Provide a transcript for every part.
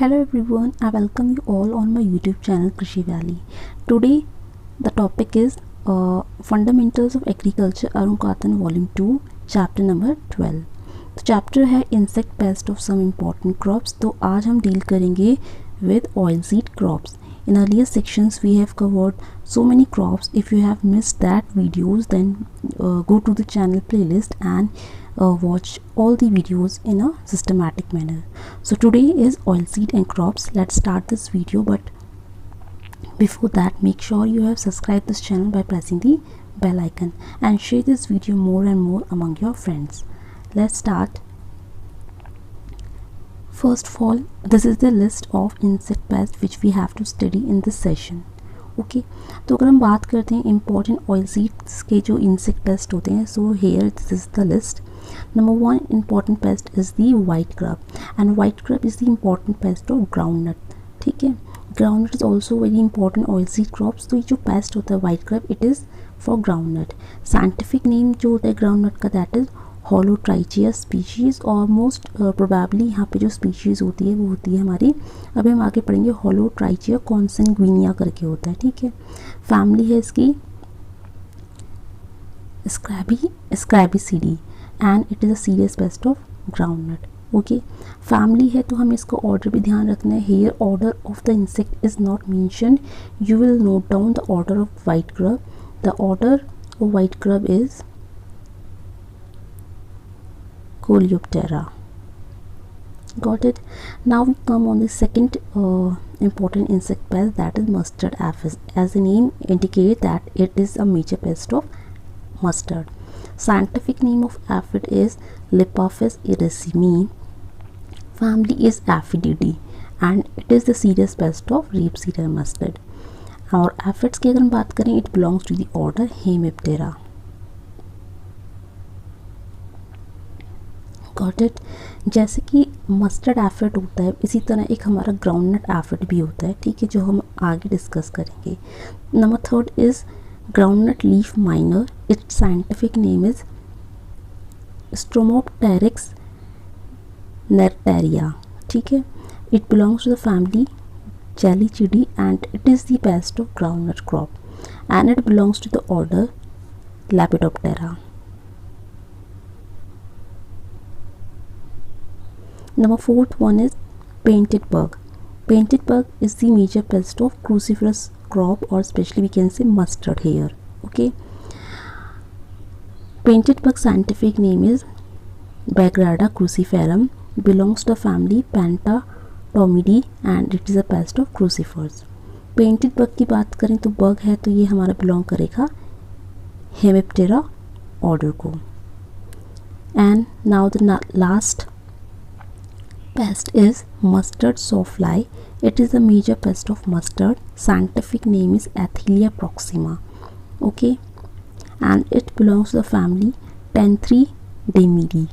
Hello everyone, I welcome you all on my YouTube channel Krishi Valley. Today the topic is Fundamentals of Agriculture Arun Katan Volume 2 Chapter number 12. तो chapter है insect pest of some important crops. तो आज हम deal करेंगे with oil seed crops. In earlier sections we have covered so many crops. If you have missed that videos, then go to the channel playlist and watch all the videos in a systematic manner. So today is oilseed and crops. Let's start this video, but before that make sure you have subscribed this channel by pressing the bell icon and share this video more and more among your friends. Let's start. First of all, this is the list of insect pests which we have to study in this session. Okay तो अगर हम बात करते हैं important oil seeds के जो insect pest होते हैं, so here this is the list. Number 1 important pest is the white grub, and white grub is the important pest of groundnut. ठीक है, groundnut is also very important oil seed crops. तो ये जो pest होता है white grub, it is for groundnut. Scientific name जो होता है ग्राउंड नट का, दैट इज़ होलोट्राइचिया स्पीशीज़. और मोस्ट प्रोबेबली यहाँ पे जो स्पीशीज़ होती है वो होती है हमारी, अभी हम आगे पढ़ेंगे, होलोट्राइचिया कॉन्सनग्विनिया करके होता है. ठीक है, फैमिली है इसकी scarabaeidae and it is a serious pest of groundnut. Okay, family है तो हमें इसका ऑर्डर भी ध्यान रखना है. Here order of the insect is not mention. You will note down the order of white grub. The order of white grub is Coleoptera. Got it. Now we come on the second important insect pest, that is mustard aphis. As the name indicates that it is a major pest of mustard. Scientific name of aphid is Lepaphis erycime. Family is Aphididae and it is the serious pest of rapeseed and mustard. और aphids की अगर हम बात करें, it belongs to the order Hemiptera. Got it. जैसे कि mustard aphid होता है, इसी तरह एक हमारा ग्राउंड नट एफिड भी होता है. ठीक है, जो हम आगे डिस्कस करेंगे. Number 3 is groundnut leaf miner. Its scientific name is stromopteryx nerteria. ठीक है, it belongs to the family gelechiidae and it is the pest of groundnut crop and it belongs to the order lepidoptera. Number 4th one is painted bug. Painted bug is the major pest of cruciferous crop, or especially we can say mustard here. Okay, painted bug scientific name is Bagrada cruciferum, belongs to the family Pentatomidae and it is a pest of crucifers. Painted bug की बात करें तो bug है तो ये हमारा belong करेगा Hemiptera order को. And now the last pest is mustard sawfly. It is a major pest of mustard. Scientific name is Athelia proxima. Okay, and it belongs to the family Tenthridimidae,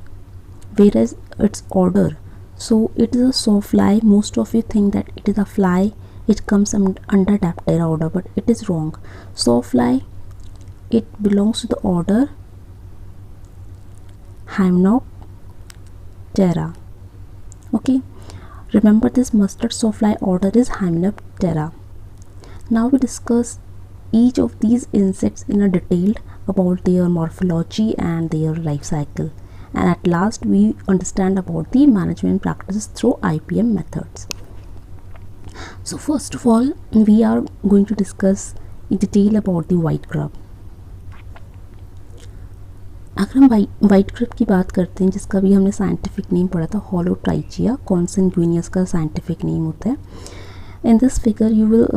whereas its order, so it is a sawfly. Most of you think that it is a fly, it comes under Diptera order, but it is wrong. Sawfly, it belongs to the order Hymenoptera. Okay, remember this mustard sawfly order is Hymenoptera. Now we discuss each of these insects in a detail about their morphology and their life cycle, and at last we understand about the management practices through IPM methods. So first of all, we are going to discuss in detail about the white grub. अगर हम white क्रब की बात करते हैं, जिसका भी हमने scientific name पढ़ा था, होलोट्राइचिया कॉन्सनग्विनियस का साइंटिफिक नेम होता है. In this figure you will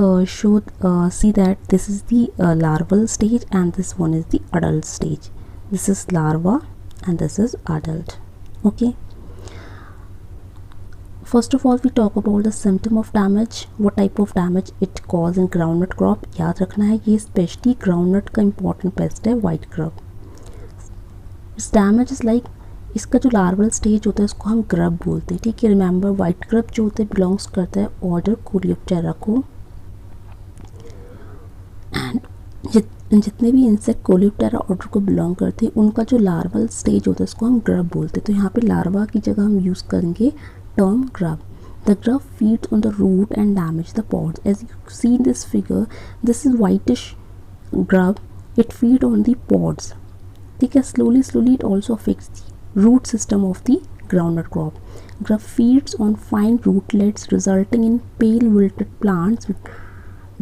see that this is the larval stage and this one is the adult stage. This is larva and this is adult. Okay, first of all we talk about the symptom of damage. What type of damage it cause in groundnut crop. याद रखना है ये specially groundnut का important pest है white grub. इस damage is like, इसका जो larval stage होता है उसको हम ग्रब बोलते हैं. ठीक है, रिमेंबर वाइट ग्रब जो होता है बिलोंग्स करता है ऑर्डर कोलियोप्टेरा को. एंड जितने भी इंसेक्ट कोलियोप्टेरा ऑर्डर को बिलोंग करते हैं उनका जो लार्वल स्टेज होता है उसको हम ग्रब बोलते हैं. तो यहाँ पे लार्वा की जगह हम यूज़ करेंगे term grub. The grub feeds on the root and damage the pods. As you see in this figure, this is whitish grub. It feed on the pods. ठीक है, slowly it also affects the root system of the groundnut crop. Grub feeds on fine rootlets, resulting in pale wilted plants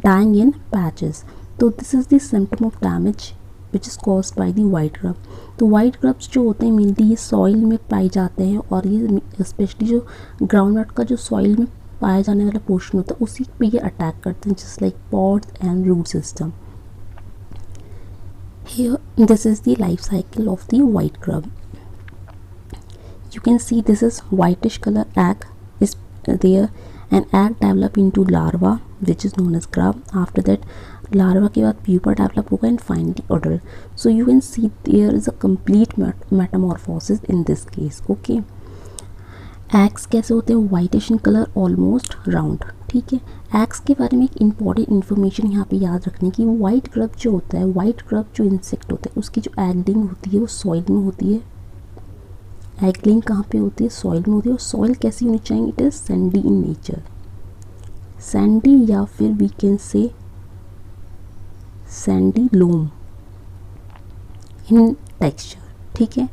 dying in patches. So this is the symptom of damage which is caused by the white grub. तो white grubs जो होते हैं mainly ये soil में पाए जाते हैं, और ये स्पेशली जो ग्राउंडनट का जो सॉइल में पाया जाने वाला पोर्शन होता है उसी पे ये अटैक करते हैं, just like pods and root system. Here this is the life cycle of the white grub. You can see this is whitish color egg is there, and egg develop into larva which is known as grub. After that larva के बाद pupa develop होगा and finally adult. So you can see there is a complete metamorphosis in this case. Okay. Eggs कैसे होते हैं, whitish in colour, almost round. ठीक है, eggs के बारे में एक इम्पॉर्टेंट इन्फॉर्मेशन यहाँ पे याद रखने की. वाइट ग्रब जो होता है, वाइट ग्रब जो इंसेक्ट होता है उसकी जो एगलिंग होती है वो सॉइल में होती है. एगलिंग कहाँ पे होती है, सॉइल में होती है. और सॉइल कैसी होनी चाहिए, it is sandy in nature. Sandy या फिर we can say sandy loam in texture. ठीक है,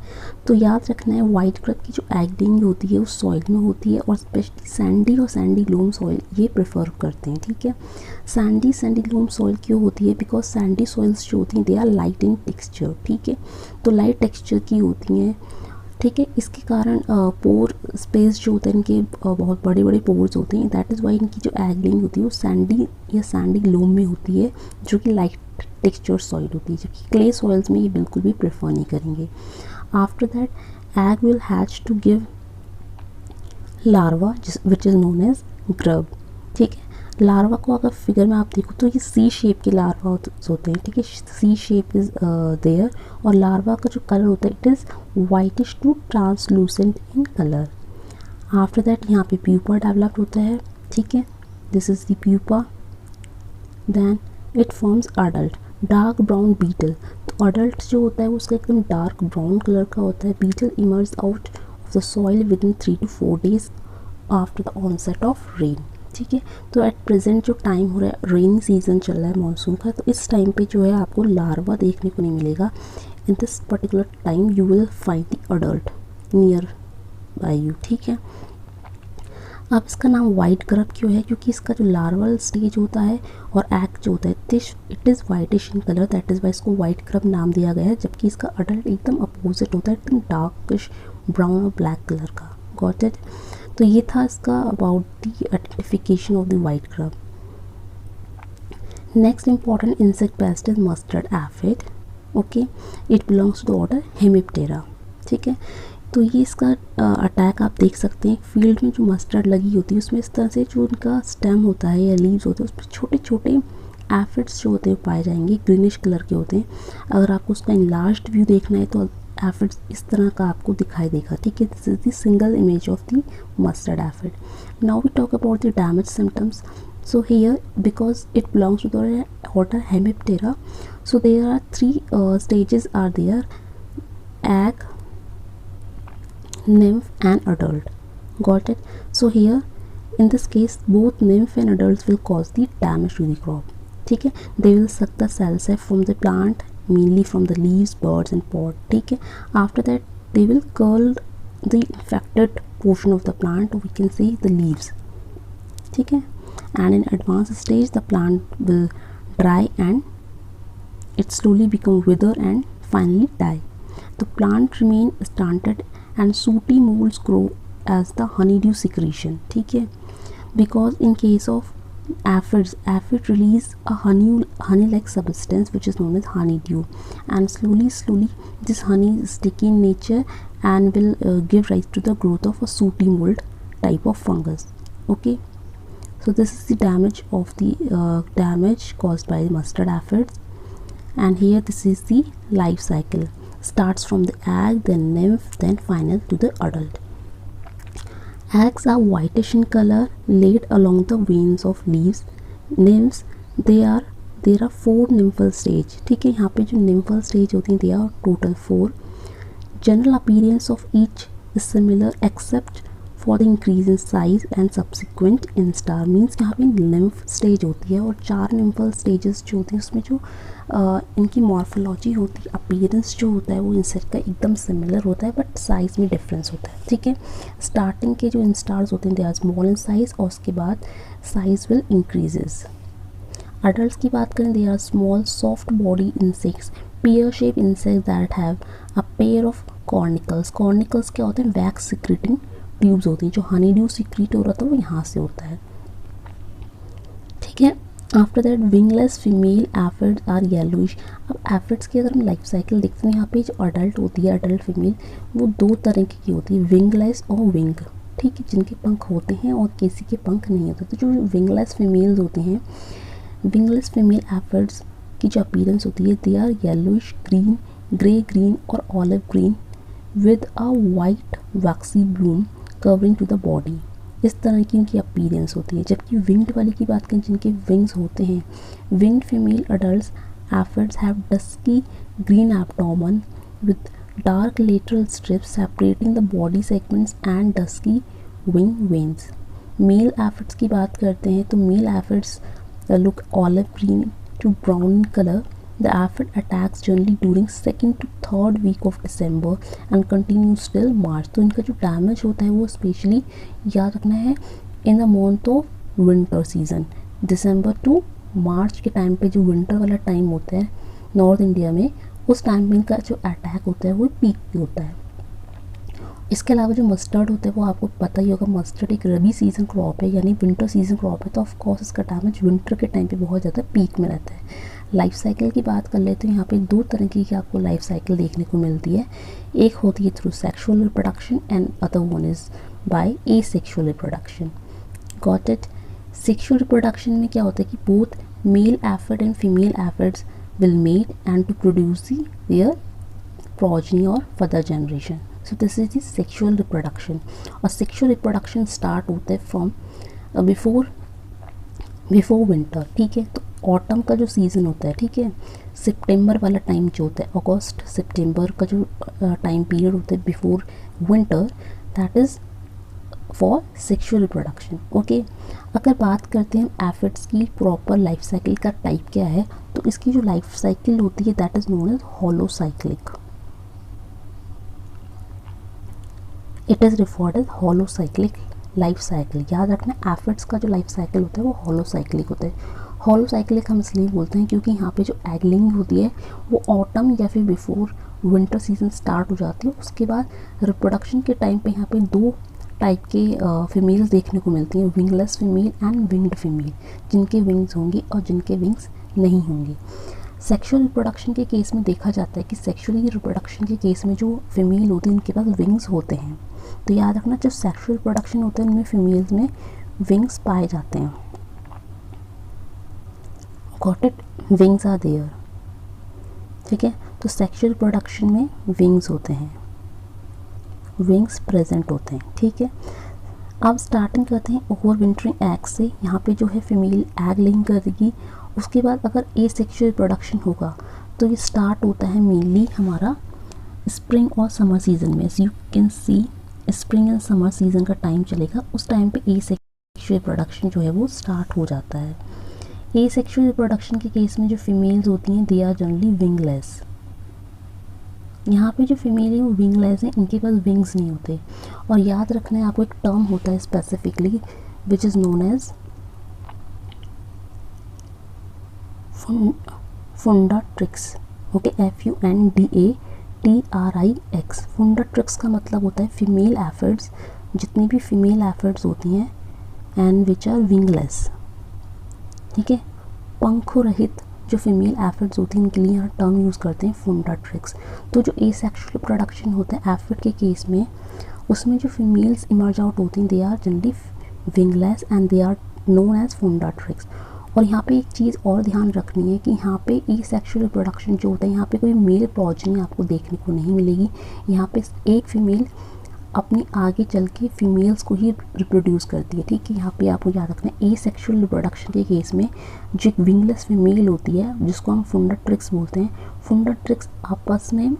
तो याद रखना है वाइट ग्रब की जो एगलिंग होती है वो सॉइल में होती है, और स्पेशली सैंडी और सैंडी लोम सॉइल ये प्रेफर करते हैं. ठीक है, सैंडी लोम सॉइल क्यों होती है, बिकॉज सैंडी सॉइल्स जो होती हैं they are light in texture. ठीक है, तो लाइट टेक्सचर की होती हैं. ठीक है, इसके कारण पोर स्पेस जो होता है इनके बहुत बड़े बड़े पोर्स होते हैं. दैट इज़ वाई इनकी जो एगलिंग होती है वो सैंडी या सैंडी लोम में होती है, जो कि लाइट टेक्सचर सॉइल होती है, जबकि क्ले सॉइल्स में ये बिल्कुल भी प्रेफर नहीं करेंगे. After that egg will hatch to give larva which is known as grub. ठीक है, लार्वा को अगर फिगर में आप देखो तो ये सी शेप के लार्वा होते हैं. ठीक है, सी शेप इज़ देयर, और लार्वा का जो कलर होता है it is whitish to translucent in colour. After that यहाँ पे प्यूपा डेवलप होता है. ठीक है, this is the pupa. Then it forms adult dark brown beetle. तो अडल्ट जो होता है वो उसका एकदम डार्क ब्राउन कलर का होता है. Beetle emerge out of the soil within 3 to 4 days after the onset of rain. ठीक है, तो एट प्रेजेंट जो टाइम हो रहा है, रेनी सीजन चल रहा है मानसून का, तो इस टाइम पे जो है आपको लार्वा देखने को नहीं मिलेगा. In this particular time you will find the adult near by you. ठीक है, अब इसका नाम वाइट ग्रब क्यों है, क्योंकि इसका जो लार्वल स्टेज होता है और एग जो होता है it is whitish in colour, that is why इसको वाइट ग्रब नाम दिया गया है. जबकि इसका अडल्ट एकदम अपोजिट होता है, एकदम डार्किश ब्राउन और ब्लैक कलर का. Got it. तो ये था इसका about the identification of the white grub. Next important insect pest is mustard aphid. Okay, it belongs to the order Hemiptera. ठीक है, तो ये इसका अटैक आप देख सकते हैं. फील्ड में जो मस्टर्ड लगी होती है उसमें इस तरह से जो उनका स्टेम होता है या लीव्स होते हैं उस पर छोटे छोटे एफिड्स जो होते हैं पाए जाएंगे, ग्रीनिश कलर के होते हैं. अगर आपको उसका इनलार्ज्ड व्यू देखना है तो एफिड्स इस तरह का आपको दिखाई देगा. ठीक है, this is the single image of the mustard aphid. Now we talk about the damage symptoms. So here, because it belongs to the order Hemiptera, so there are 3 stages are there: egg, nymph and adult. Got it? So here in this case both nymph and adults will cause the damage to the crop. ठीक है, they will suck the cells from the plant, mainly from the leaves, buds and pod. ठीक है, after that they will curl the infected portion of the plant, we can say the leaves. ठीक है, and in advanced stage the plant will dry and it slowly become wither and finally die. The plant remain stunted and sooty molds grow as the honeydew secretion. ठीक है, because in case of aphids, aphid release a honey like substance which is known as honeydew, and slowly this honey is sticky in nature and will give rise to the growth of a sooty mold type of fungus. Okay, so this is the damage of the damage caused by the mustard aphids. And here this is the life cycle, starts from the egg, then nymph, then final to the adult. Eggs are whitish in color, laid along the veins of leaves. Nymphs, there are 4 nymphal stage. ठीक है, यहाँ पे जो nymphal stage होती हैं, they are total 4. General appearance of each is similar except for the increase in size and subsequent instar means यहाँ पे lymph stage होती है और 4 लिम्फल स्टेजेस जो होती हैं उसमें जो इनकी मॉर्फोलॉजी होती है, अपीयरेंस जो होता है वो इंसेक्ट का एकदम सिमिलर होता है बट साइज़ में डिफरेंस होता है। ठीक है, स्टार्टिंग के जो इंस्टार्स होते हैं they are small in size और उसके बाद साइज विल इंक्रीजेज। अडल्ट की बात करें they are small soft body insects, pear shape insect that have a pair of cornicles. Cornicles क्या होते हैं? वैक्स सिक्रेटिंग ट्यूब्स होती हैं। जो हनी ड्यू सिक्रीट हो रहा था वो यहाँ से होता है। ठीक है, after that wingless female aphids are yellowish. अब एफिड्स की अगर हम लाइफ साइकिल देखते हैं यहाँ पे जो अडल्ट होती है, अडल्ट फीमेल, वो 2 तरह की होती है, विंगलेस और विंग। ठीक है, जिनके पंख होते हैं और किसी के पंख नहीं होते। तो जो विंगलेस फीमेल्स होते हैं, विंगलेस फीमेल एफिड्स की जो अपीयरेंस होती है they are yellowish green, grey green और olive green with a white waxy bloom covering to the body. इस तरह की इनकी अपीयरेंस होती है। जबकि विंग्ड वाली की बात करें, जिनके विंग्स होते हैं, winged female adults aphids have dusky green abdomen with dark lateral strips separating the body segments and dusky wing veins. Male aphids की बात करते हैं तो male aphids look olive green to brown in color. The aphid attacks generally during 2nd to 3rd week of December and continues till March. तो इनका जो damage होता है वो स्पेशली याद रखना है in the month of winter season, दिसंबर टू मार्च के टाइम पे जो विंटर वाला टाइम होता है नॉर्थ इंडिया में, उस टाइम में इनका जो अटैक होता है वो पीक पे होता है। इसके अलावा जो मस्टर्ड होता है वो आपको पता ही होगा, मस्टर्ड एक रबी सीज़न क्रॉप है यानी विंटर सीज़न क्रॉप है, तो ऑफ कोर्स इसका डैमेज विंटर के टाइम पे बहुत ज़्यादा पीक में रहता है। लाइफ साइकिल की बात कर ले तो यहाँ पे 2 तरह की आपको लाइफ साइकिल देखने को मिलती है। एक होती है through sexual reproduction and other one is by asexual reproduction. Got it? Sexual reproduction में क्या होता है कि both male aphid and female aphids will mate and to produce their progeny or further generation. So this is the sexual reproduction. और sexual reproduction start होता है from before winter. ठीक है, तो ऑटम का जो सीज़न होता है, ठीक है, सितंबर वाला टाइम जो होता है, अगस्त सितंबर का जो टाइम पीरियड होता है before winter, that is for sexual reproduction. Okay, अगर बात करते हैं हम एफिड्स की प्रॉपर लाइफ साइकिल का टाइप क्या है, तो इसकी जो लाइफ साइकिल होती है that is known as holocyclic. It is referred as holocyclic life cycle. याद रखना, एफिड्स का जो लाइफ साइकिल होता है वो होलोसाइक्लिक होता है। होलोसाइक्लिक हम इसलिए बोलते हैं क्योंकि यहाँ पे जो एगलिंग होती है वो ऑटम या फिर बिफोर विंटर सीजन स्टार्ट हो जाती है। उसके बाद रिप्रोडक्शन के टाइम पे यहाँ पे 2 टाइप के फीमेल्स देखने को मिलती हैं, wingless female and winged female, जिनके विंग्स होंगी और जिनके विंग्स नहीं होंगे। सेक्सुअल रिप्रोडक्शन के केस में देखा जाता है कि सेक्सुअली रिप्रोडक्शन के केस में जो फीमेल होती है उनके पास विंग्स होते हैं। तो याद रखना, जो सेक्सुअल रिप्रोडक्शन होता है उनमें फीमेल्स में विंग्स पाए जाते हैं। Got it? Wings are there. ठीक है, तो सेक्सुअल रिप्रोडक्शन में विंग्स होते हैं, विंग्स प्रेजेंट होते हैं। ठीक है, अब स्टार्टिंग करते हैं ओवर विंटरिंग एग से। यहाँ पे जो है फीमेल एग लेइंग करेगी। उसके बाद अगर ए सेक्सुअल रिप्रोडक्शन होगा तो ये स्टार्ट होता है मेनली हमारा स्प्रिंग और समर सीजन में। As you can see, spring and summer season का टाइम चलेगा, उस टाइम पे ए सेक्सुअल रिप्रोडक्शन जो है वो स्टार्ट हो जाता है। ए सेक्सुअल रिप्रोडक्शन के केस में जो फीमेल्स होती हैं दे आर जनरली विंगलेस। यहाँ पे जो फीमेल है वो विंगलेस हैं, इनके पास विंग्स नहीं होते। और याद रखना है आपको, एक टर्म होता है specifically which is known as fundatrix. Okay, FUNDATRIX। Fundatrix का मतलब होता है फीमेल एफिड्स, जितनी भी फीमेल एफिड्स होती हैं एंड विच आर विंगलेस। ठीक है, पंखों रहित जो फीमेल एफिड्स होती हैं इनके लिए यहाँ टर्म यूज़ करते हैं फुंडाट्रिक्स। तो जो एसेक्सुअल रिप्रोडक्शन होता है एफिड के केस में, उसमें जो फीमेल्स इमर्ज आउट होती हैं they are generally wingless and they are known as fundatrix. और यहाँ पे एक चीज़ और ध्यान रखनी है कि यहाँ पे एसेक्सुअल रिप्रोडक्शन जो होता है यहाँ पे कोई मेल प्रोजेनी आपको देखने को नहीं मिलेगी। यहाँ पे एक फीमेल अपनी आगे चल के फीमेल्स को ही रिप्रोड्यूस करती है। ठीक है, यहाँ पे आपको याद रखना है एसेक्सुअल रिप्रोडक्शन के केस में जो एक विंगलेस फीमेल होती है जिसको हम फुंडाट्रिक्स बोलते हैं, फुंडाट्रिक्स आपस में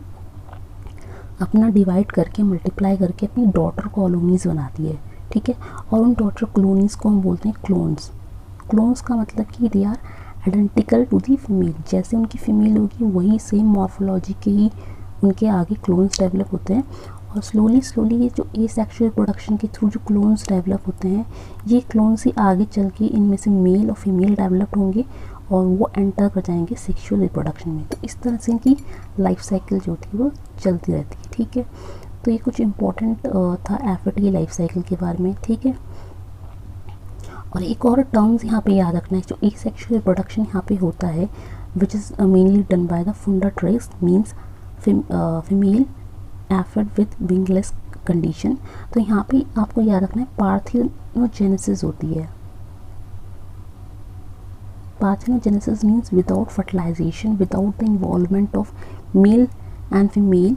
अपना डिवाइड करके मल्टीप्लाई करके अपनी डॉटर कॉलोनीज बनाती है। ठीक है। और उन डॉटर क्लोनीज को हम बोलते हैं क्लोन्स। क्लोन्स का मतलब कि they are identical to the female, जैसे उनकी फीमेल होगी वही सेम मॉर्फोलॉजी के ही उनके आगे क्लोन्स डेवलप होते हैं। और स्लोली ये जो एसेक्सुअल प्रोडक्शन के थ्रू जो क्लोन्स डेवलप होते हैं, ये क्लोन्स ही आगे चल के इनमें से मेल और फीमेल डेवलप होंगे और वो एंटर कर जाएंगे सेक्सुअल रिप्रोडक्शन में। तो इस तरह से इनकी लाइफ साइकिल जो होती है वो चलती रहती है, ठीक है। तो ये कुछ इम्पोर्टेंट था एफिड की लाइफ साइकिल के बारे में, ठीक है। और एक और टर्म्स यहाँ पे याद रखना है, जो एसेक्सुअल रिप्रोडक्शन यहाँ पे होता है which is mainly done by the fundatrix means female aphid with wingless condition. तो यहाँ पे आपको याद रखना है पार्थेनोजेनेसिस होती है। Parthenogenesis means without fertilization, without the involvement of male and female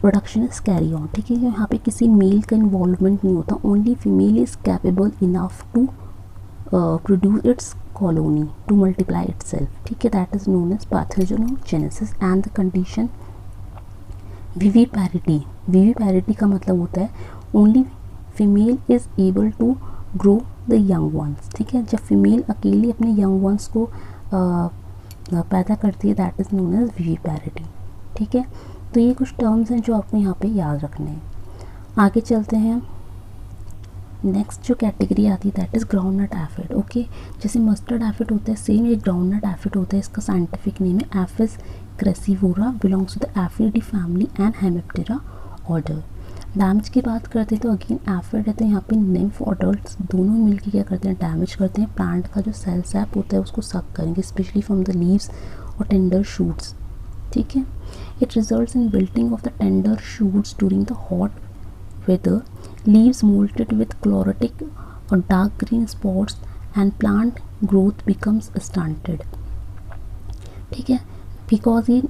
production is carry on, ठीक है। यहाँ पे किसी मेल का इन्वॉल्वमेंट नहीं होता, only female is capable enough to produce its colony to multiply itself, ठीक है। That is known as parthenogenesis. And the condition viviparity. Viviparity का मतलब होता है only female is able to grow the young ones, ठीक है। जब female अकेली अपने यंग वंस को पैदा करती है, दैट इज नोन एज विविपैरिटी, ठीक है। तो ये कुछ टर्म्स हैं जो आपको यहाँ पे याद रखने हैं। आगे चलते हैं, नेक्स्ट जो कैटेगरी आती है that is groundnut aphid, okay. जैसे मस्टर्ड एफिड होता है, सेम ये ग्राउंडनट एफिड होता है। इसका साइंटिफिक नेम है Aphis craccivora, belongs to the Aphididae family and Hemiptera order. Damage की बात करते हैं तो अगेन एफिड है, तो यहाँ पे निम्फ और अडल्ट्स दोनों मिलकर क्या करते हैं, डैमेज करते हैं। प्लांट का जो सेल सैप होता है उसको सक करेंगे, स्पेशली फ्रॉम द लीव्स और टेंडर शूट्स, ठीक है। It results in wilting of the tender shoots during the hot weather. Leaves molted with chlorotic or dark green spots and plant growth becomes stunted. ठीक है, because ये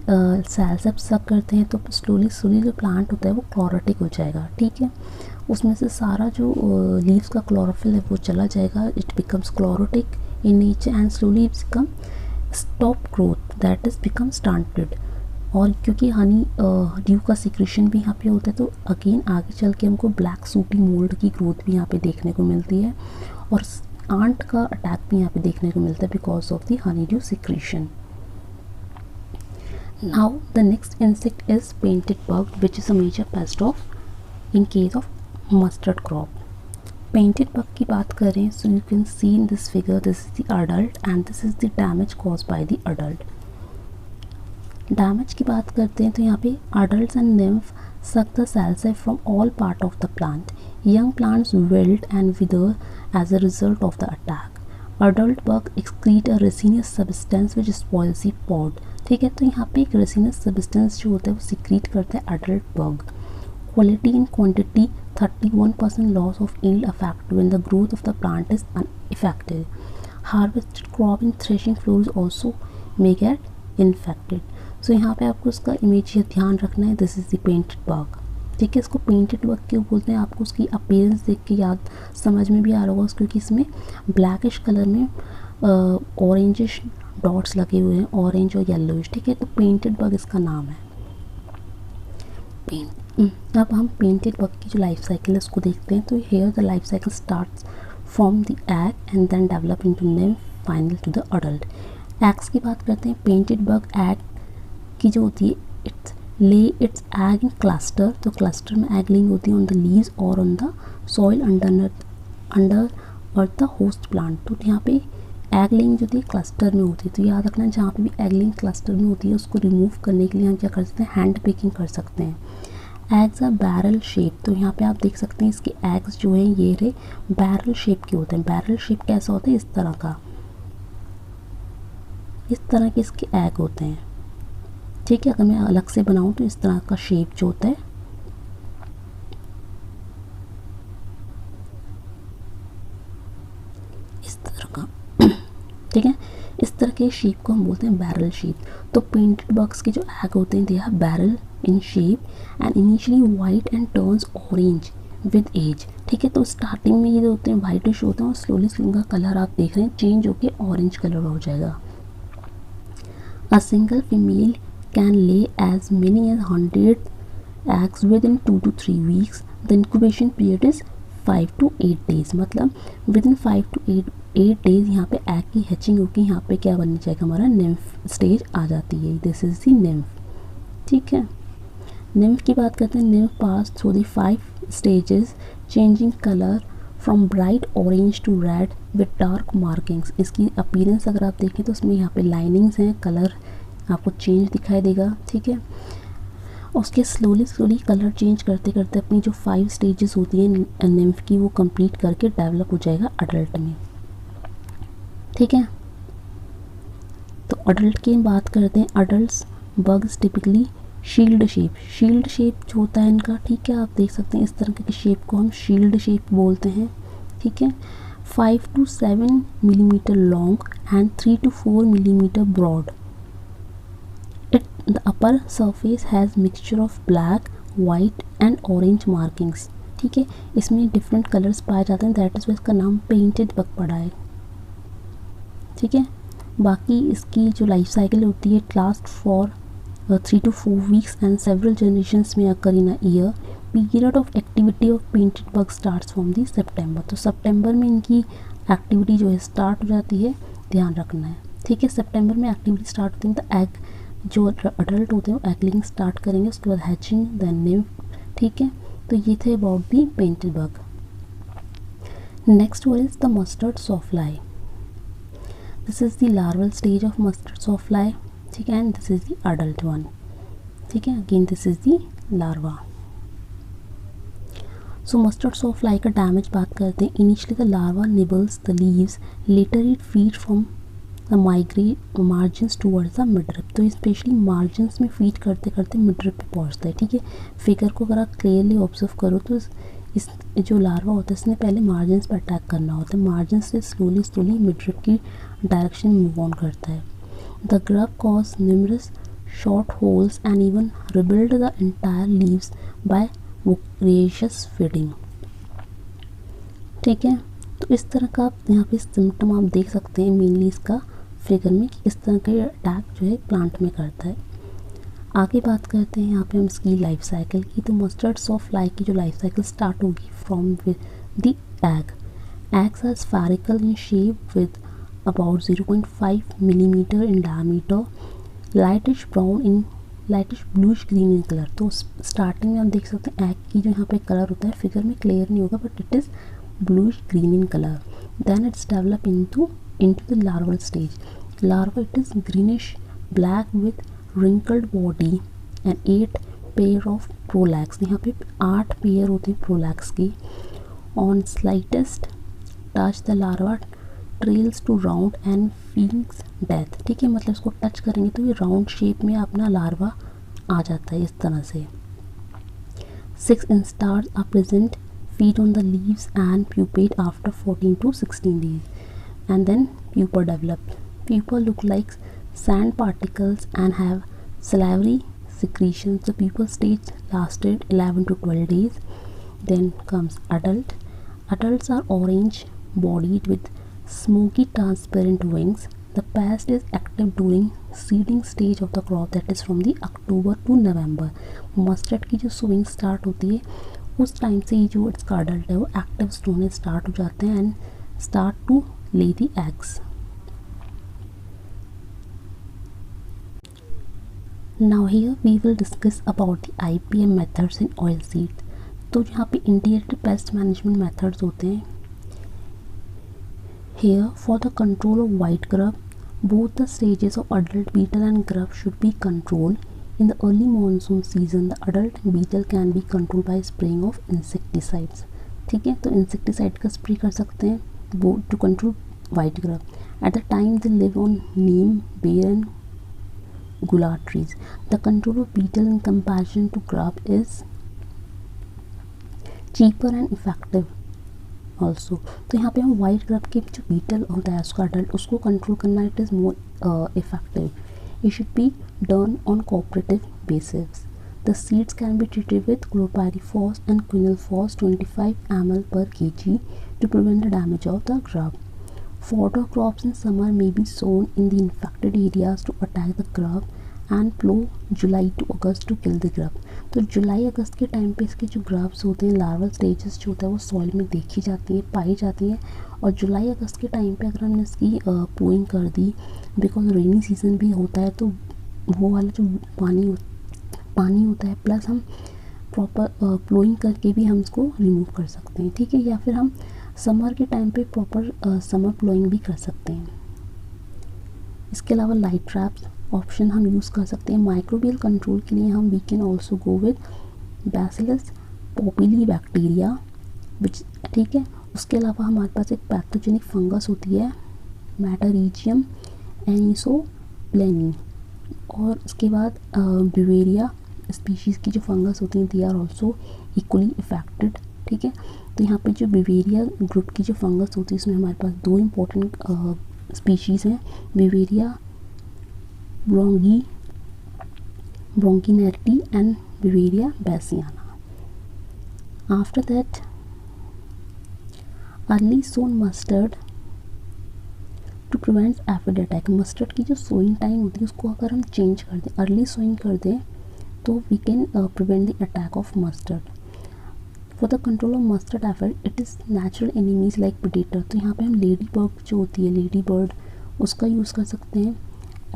sales अब सक करते हैं तो स्लोली जो प्लांट होता है वो क्लोरोटिक हो जाएगा, ठीक है। उसमें से सारा जो लीव्स का क्लोरोफिल है वो चला जाएगा, it becomes chlorotic in nature and slowly become stop growth, that is become stunted. और क्योंकि हनी ड्यू का सिक्रेशन भी यहाँ पे होता है, तो अगेन आगे चल के हमको ब्लैक सूटी मोल्ड की ग्रोथ भी यहाँ पे देखने को मिलती है और आंट का अटैक भी यहाँ पे देखने को मिलता है because of the honeydew secretion. Now the next insect is painted bug which is a major pest of in case of mustard crop. Painted bug की बात करें so you can see in this figure, this is the adult and this is the damage cause by the adult. Damage की बात करते हैं तो यहाँ पे adults and nymph suck the cells from all part of the plant. Young plants wilt and wither as a result of the attack. Adult bug excrete a resinous substance which spoils the pod. ठीक है, तो यहाँ पे एक resinous substance जो होता है वो secrete करता है adult bug. Quality and quantity 31% loss of yield effect when the growth of the plant is unaffected. Harvested crop in threshing floors also may get infected. सो यहाँ पे आपको उसका इमेज ध्यान रखना है, this is the painted bug, ठीक है। इसको पेंटेड बग क्यों बोलते हैं, आपको उसकी अपीयरेंस देख के याद समझ में भी आ रहा होगा, क्योंकि इसमें ब्लैकिश कलर में ऑरेंजिश डॉट्स लगे हुए हैं, ऑरेंज और येलोइश, ठीक है। तो पेंटेड बग इसका नाम है। अब हम पेंटेड बग की जो लाइफ साइकिल है उसको देखते हैं। तो here the life cycle starts from the egg and then develop into nymph final to the adult. Eggs की बात करते हैं, पेंटेड बग एग की जो होती है इट्स ले इट्स एग इन क्लस्टर, तो क्लस्टर में एग लेइंग होती है ऑन द लीव्स और ऑन द सॉइल अंडर और द होस्ट प्लांट। तो यहाँ पे एग लेइंग जो होती है क्लस्टर में होती है, तो याद रखना जहाँ पे भी एग लेइंग क्लस्टर में होती है उसको रिमूव करने के लिए हम क्या कर सकते हैं, हैंड पिकिंग कर सकते हैं। एग्स आर बैरल शेप, तो यहाँ पे आप देख सकते हैं इसके एग्स जो हैं ये रे बैरल शेप के होते हैं। बैरल शेप कैसा होता है, इस तरह का, इस तरह के इसके एग होते हैं, ठीक है। अगर मैं अलग से बनाऊं तो इस तरह का शेप जो होता है, इस तरह का, ठीक है। इस तरह के शेप को हम बोलते हैं बैरल शेप। तो पेंटेड बग्स के जो एग होते हैं they are barrel in shape and initially white and turns orange with age, ठीक है। तो स्टार्टिंग में ये होते हैं वाइटिश होते हैं और स्लोली उनका कलर आप देख रहे हैं चेंज होकर ऑरेंज कलर हो जाएगा। A single female can lay as many as 100 eggs within 2 to 3 weeks. The incubation period is 5 to 8 days, मतलब विद इन 5 to 8 डेज यहाँ पे एग की हैचिंग होगी, यहाँ पे क्या बनने जाएगा, हमारा निम्फ स्टेज आ जाती है, दिस इज़ दी निम्फ। ठीक है, निम्फ की बात करते हैं। Nymph pass through the 5 stages changing colour from bright orange to red with dark markings. इसकी अपीयरेंस अगर आप देखें तो उसमें यहाँ पे लाइनिंग्स हैं, कलर आपको चेंज दिखाई देगा। ठीक है, उसके स्लोली कलर चेंज करते करते अपनी जो 5 स्टेजेस होती हैं निम्फ की वो कंप्लीट करके डेवलप हो जाएगा अडल्ट में। ठीक है, तो अडल्ट की बात करते हैं। Adult bugs typically shield shape जो होता है इनका, ठीक है, आप देख सकते हैं इस तरह की शेप को हम शील्ड शेप बोलते हैं। ठीक है, 5 to 7 millimeter long and 3 to 4 millimeter broad. The upper surface has mixture of black, white and orange markings। ठीक है, इसमें डिफरेंट कलर्स पाए जाते हैं, दैट इज़ वाई इसका नाम पेंटेड बग पड़ा है। ठीक है, बाकी इसकी जो लाइफ साइकिल होती है it last for 3 to 4 weeks and several generations may occur in a year। Period of activity of painted bug starts from the September। तो सितंबर में इनकी एक्टिविटी जो है स्टार्ट हो जाती है, ध्यान रखना है। ठीक है, सितंबर में एक्टिविटी स्टार्ट होती है, तो एग जो अडल्ट होते हैं वो एगलिंग स्टार्ट करेंगे, उसके बाद हैचिंग देन निम्फ। ठीक है, तो ये थे about the painted bug. Next one is the mustard sawfly. This is the larval stage of mustard sawfly. ठीक है, and this is the adult one. ठीक है, again this is the larva. So mustard sawfly का damage बात करते हैं। Initially the larva nibbles the leaves, later it feed from the migrate margins towards the midrib. तो specially margins में feed करते करते मिडरिप पे पहुंचता है। ठीक है, फिगर को अगर आप क्लियरली ऑब्जर्व करो तो इस जो लार्वा होता है इसने पहले मार्जिन्स पर अटैक करना होता है, मार्जिन से स्लोली मिडरिप की डायरेक्शन मूव ऑन करता है। The grub cause numerous short holes and even rebuild the entire leaves by voracious feeding। ठीक है, तो इस तरह का आप यहाँ पे सिम्टम आप देख सकते हैं मेनली इसका फिगर में कि किस तरह का अटैक जो है प्लांट में करता है। आगे बात करते हैं यहाँ पे हम इसकी लाइफ साइकिल की। तो मस्टर्ड सॉफ्लाई की जो लाइफ साइकिल स्टार्ट होगी from the egg. Eggs are spherical in shape with about 0.5 millimeter in diameter, lightish brown in lightish bluish green in color। तो स्टार्टिंग में आप देख सकते हैं एग की जो यहाँ पे कलर होता है, फिगर में क्लियर नहीं होगा but it is bluish green in color। then it's develop into the larval stage। larva it is greenish black with wrinkled body and 8 pair of prolapse। यहाँ पे 8 पेयर होते हैं प्रोलैक्स की। on slightest touch the larva trails to round and feels death. ठीक है, मतलब इसको touch करेंगे तो ये राउंड शेप में अपना लार्वा आ जाता है इस तरह से। 6 instars are present, feed on the leaves and pupate after 14 to 16 days and then pupa develop। Pupa look like sand particles and have salivary secretions। The pupa stage lasted 11 to 12 days। Then comes adult। Adults are orange bodied with smoky transparent wings। The pest is active during seeding stage of the crop, that is from the October to November। Mustard की जो swing start होती है उस time से ही जो इसका adult है वो एक्टिव होने स्टार्ट हो जाते हैं and start to lay the eggs. Now here we will discuss about the IPM methods in oil seed. तो यहाँ पे इंटीग्रेटेड पेस्ट मैनेजमेंट मेथड्स होते हैं। Here, for the control of white grub, both the stages of adult beetle and grub should be controlled। In the early monsoon season, the adult beetle can be controlled by spraying of insecticides। ठीक है, तो insecticide का spray कर सकते हैं वो to control white grub. At the time they live on neem, ber and gulab trees. The control of beetle in comparison to grub is cheaper and effective also. तो यहाँ पे हम वाइट ग्रब के जो बीटल होता है उसका अडल्ट उसको कंट्रोल करना it is more effective. It should be done on cooperative basis. The seeds can be treated with chlorpyrifos and quinalphos 25 ml per kg to prevent the damage of the grub। Fodder crops in summer may be sown in the infected areas to attack the grub and flow July to August to kill the grub. तो जुलाई अगस्त के time पे इसके जो grubs होते हैं, larval stages जो होता है वो सॉइल में देखी जाती है, पाई जाती है। और जुलाई अगस्त के टाइम पे अगर हमने इसकी प्लोइंग कर दी, बिकॉज रेनी सीजन भी होता है, तो वो वाला जो पानी होता है प्लस हम प्रॉपर प्लोइंग करके भी हम इसको रिमूव कर सकते हैं, ठीक है। या फिर हम समर के टाइम पे प्रॉपर समर प्लोइंग भी कर सकते हैं। इसके अलावा लाइट ट्रैप्स ऑप्शन हम यूज़ कर सकते हैं। माइक्रोबियल कंट्रोल के लिए हम we can also go with Bacillus popilliae bacteria which, ठीक है। उसके अलावा हमारे पास एक पैथोजेनिक फंगस होती है मेटारीजियम एनिसोप्लेनी, और उसके बाद ब्यूवेरिया स्पीशीज़ की जो फंगस होती हैं they are also equally affected, ठीक है। तो यहाँ पे जो ब्यूवेरिया ग्रुप की जो फंगस होती है इसमें हमारे पास दो इम्पोर्टेंट स्पीशीज़ हैं, Beauveria brongniartii and Beauveria bassiana. After that early sown mustard to prevent aphid attack. Mustard की जो सोइंग टाइम होती है उसको अगर हम चेंज कर दें, अर्ली सोइंग कर दें, तो we can prevent the attack of mustard. For the control of mustard aphid it is natural enemies like predator. तो यहाँ पे हम लेडी बर्ड जो होती है, लेडी बर्ड, उसका यूज़ कर सकते हैं।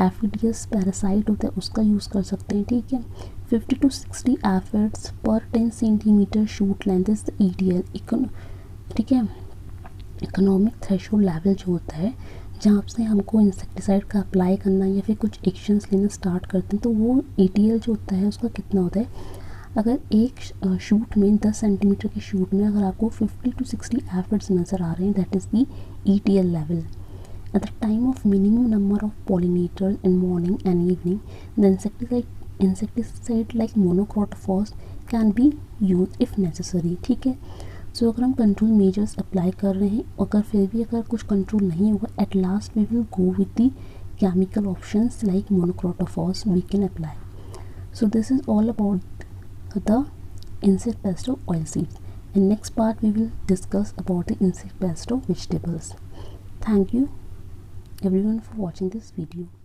एफिडियस पैरासाइट होता है उसका यूज़ कर सकते हैं, ठीक है। 50 to 60 एफिड्स पर 10 centimetre shoot length is the ETL, ठीक है। इकोनॉमिक थ्रेशोल्ड लेवल जो होता है जहाँ से हमको इंसेक्टिसाइड का अप्लाई करना या फिर कुछ एक्शंस लेना स्टार्ट करते हैं, तो वो ETL जो होता है उसका कितना होता है। अगर एक शूट में 10 सेंटीमीटर के शूट में अगर आपको 50 to 60 एफिड्स नज़र आ रहे हैं, that is the ETL level. At the time of minimum number of pollinators in morning and evening, the insecticide like monocrotophos can be used if necessary, ठीक है। सो अगर हम कंट्रोल मेजर्स अप्लाई कर रहे हैं, अगर फिर भी अगर कुछ कंट्रोल नहीं होगा, at last we will go with the chemical options like monocrotophos we can apply. So this is all about the insect pest of oilseeds. In next part we will discuss about the insect pest of vegetables. Thank you everyone for watching this video.